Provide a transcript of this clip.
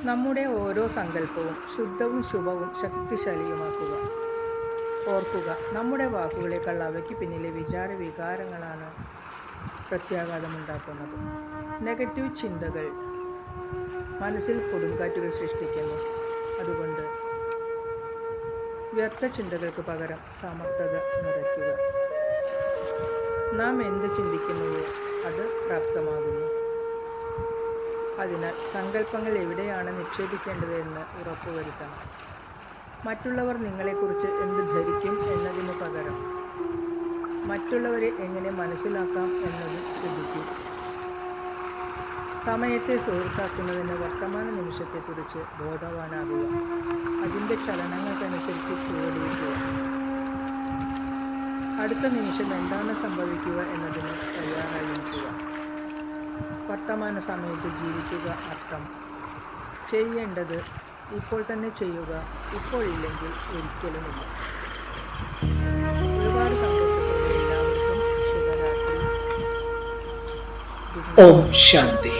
നമ്മുടെ ഓരോ സങ്കല്പവും ശുദ്ധവും ശുഭവും ശക്തിശാലിയുമാക്കുക. ഓർക്കുക, നമ്മുടെ വാക്കുകളേക്കാൾ അവയ്ക്ക് പിന്നിലെ വികാരങ്ങളാണ് പ്രത്യാഘാതമുണ്ടാക്കുന്നത്. നെഗറ്റീവ് ചിന്തകൾ മനസ്സിൽ കൊടുങ്കാറ്റുകൾ സൃഷ്ടിക്കുന്നു. അതുകൊണ്ട് വ്യർത്ഥ ചിന്തകൾക്ക് പകരം സമർത്ഥത നിറയ്ക്കുക. നാം എന്ത് ചിന്തിക്കുന്നുവോ അത് പ്രാപ്തമാകുന്നു. അതിനാൽ സങ്കല്പങ്ങൾ എവിടെയാണ് നിക്ഷേപിക്കേണ്ടത് എന്ന് ഉറപ്പുവരുത്തണം. മറ്റുള്ളവർ നിങ്ങളെക്കുറിച്ച് എന്ത് ധരിക്കും എന്നതിന് പകരം മറ്റുള്ളവരെ എങ്ങനെ മനസ്സിലാക്കാം എന്നതും ശ്രദ്ധിക്കൂ. സമയത്തെ സുഹൃത്താക്കുന്നതിന് വർത്തമാന നിമിഷത്തെക്കുറിച്ച് ബോധവാനാകുക. അതിൻ്റെ ചലനങ്ങൾക്കനുസരിച്ച് ചുവടുവയ്ക്കുക. അടുത്ത നിമിഷം എന്താണ് സംഭവിക്കുക എന്നതിന് തയ്യാറായിരിക്കുക. വർത്തമാന സമയത്ത് ജീവിക്കുക. അർത്ഥം ചെയ്യേണ്ടത് ഇപ്പോൾ തന്നെ ചെയ്യുക, ഇപ്പോഴില്ലെങ്കിൽ ഒരിക്കലുമില്ല. ഒരുപാട് സന്തോഷത്തോടെ എല്ലാവർക്കും ശുഭരാത്രി. ഓം ശാന്തി.